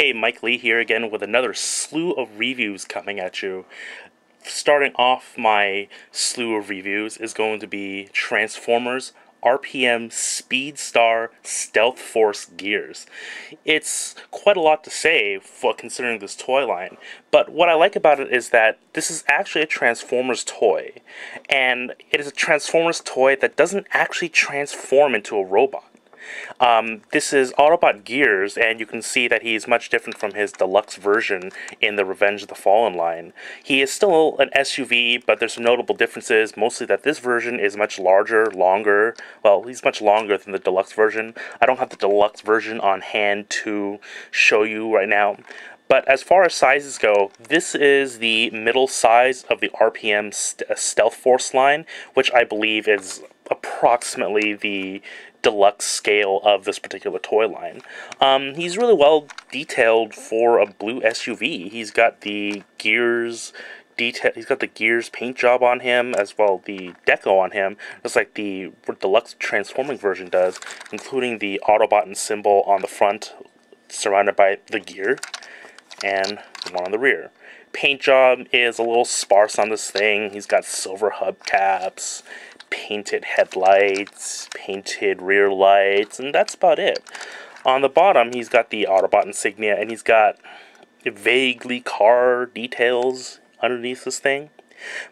Hey, Mike Lee here again with another slew of reviews coming at you. Starting off my slew of reviews is going to be Transformers RPM Speedstar Stealth Force Gears. It's quite a lot to say for considering this toy line, but what I like about it is that this is actually a Transformers toy, and it is a Transformers toy that doesn't actually transform into a robot. This is Autobot Gears, and you can see that he's much different from his deluxe version in the Revenge of the Fallen line. He is still an SUV, but there's some notable differences, mostly that this version is much larger, longer. Well, he's much longer than the deluxe version. I don't have the deluxe version on hand to show you right now. But as far as sizes go, this is the middle size of the RPM Stealth Force line, which I believe is approximately the deluxe scale of this particular toy line. He's really well detailed for a blue SUV. He's got the Gears he's got the Gears paint job on him, as well the deco on him, just like the deluxe transforming version does, including the Autobot symbol on the front, surrounded by the gear, and the one on the rear. Paint job is a little sparse on this thing. He's got silver hubcaps, painted headlights, painted rear lights, and that's about it. On the bottom, he's got the Autobot insignia, and he's got vaguely car details underneath this thing.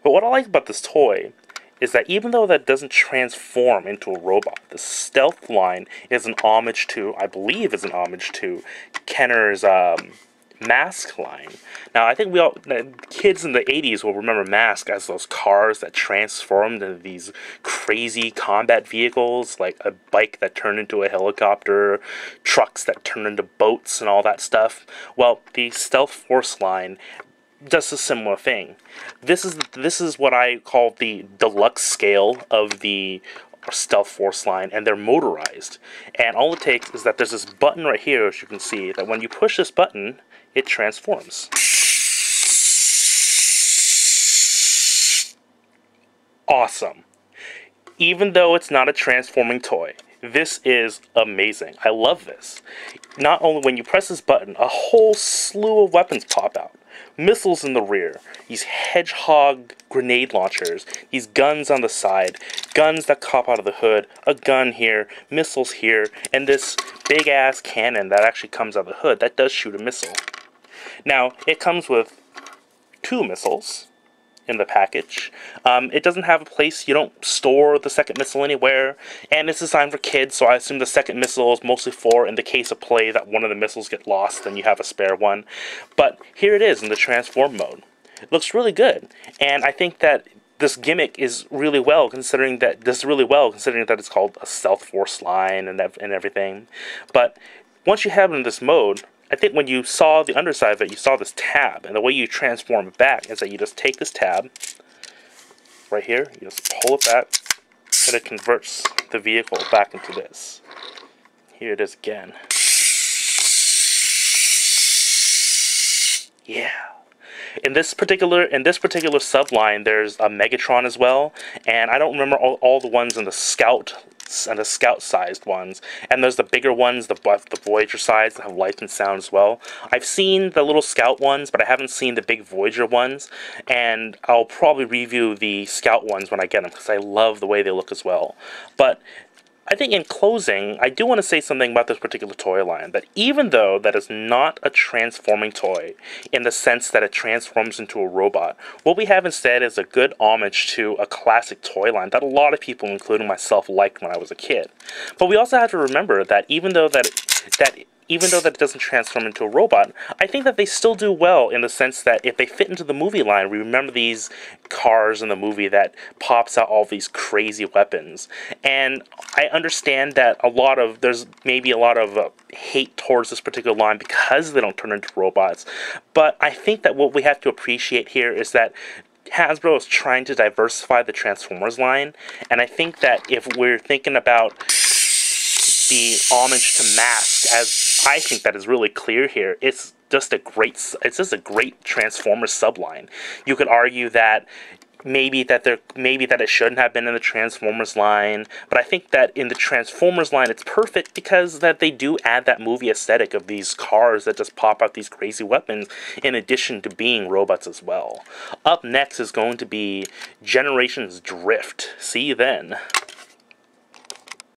But what I like about this toy is that even though that doesn't transform into a robot, the Stealth line is an homage to, I believe is an homage to, Kenner's Mask line. Now, I think kids in the 80s will remember Mask as those cars that transformed into these crazy combat vehicles, like a bike that turned into a helicopter, trucks that turned into boats, and all that stuff. Well, the Stealth Force line does a similar thing. This is what I call the deluxe scale of the Stealth Force line, and they're motorized. And all it takes is that there's this button right here, as you can see, that when you push this button, it transforms. Awesome. Even though it's not a transforming toy, this is amazing. I love this. Not only when you press this button, a whole slew of weapons pop out. Missiles in the rear, these hedgehog grenade launchers, these guns on the side, guns that pop out of the hood, a gun here, missiles here, and this big ass cannon that actually comes out of the hood that does shoot a missile. Now, it comes with 2 missiles in the package. It doesn't have a place, you don't store the second missile anywhere, and it's designed for kids, so I assume the second missile is mostly for, in the case of play, that one of the missiles get lost and you have a spare one. But here it is in the transform mode. It looks really good, and I think that this gimmick is really well considering that it's called a Stealth Force line and everything. But once you have it in this mode, I think when you saw the underside of it, you saw this tab, and the way you transform it back is that you just take this tab right here, you just pull it back, and it converts the vehicle back into this. Here it is again. Yeah. In this particular subline, there's a Megatron as well, and I don't remember all the ones in the Scout and the Scout-sized ones, and there's the bigger ones, the Voyager size, that have light and sound as well. I've seen the little Scout ones, but I haven't seen the big Voyager ones, and I'll probably review the Scout ones when I get them, because I love the way they look as well. But I think in closing, I do want to say something about this particular toy line, that even though that is not a transforming toy, in the sense that it transforms into a robot, what we have instead is a good homage to a classic toy line that a lot of people, including myself, liked when I was a kid. But we also have to remember that even though that it doesn't transform into a robot, I think that they still do well in the sense that if they fit into the movie line, we remember these cars in the movie that pops out all these crazy weapons. And I understand that there's maybe a lot of hate towards this particular line because they don't turn into robots. But I think that what we have to appreciate here is that Hasbro is trying to diversify the Transformers line, and I think that if we're thinking about the homage to Mask, as I think that is really clear here, it's just a great Transformers subline. You could argue that maybe that it shouldn't have been in the Transformers line, but I think that in the Transformers line it's perfect because that they do add that movie aesthetic of these cars that just pop out these crazy weapons in addition to being robots as well. Up next is going to be Generations Drift. See you then.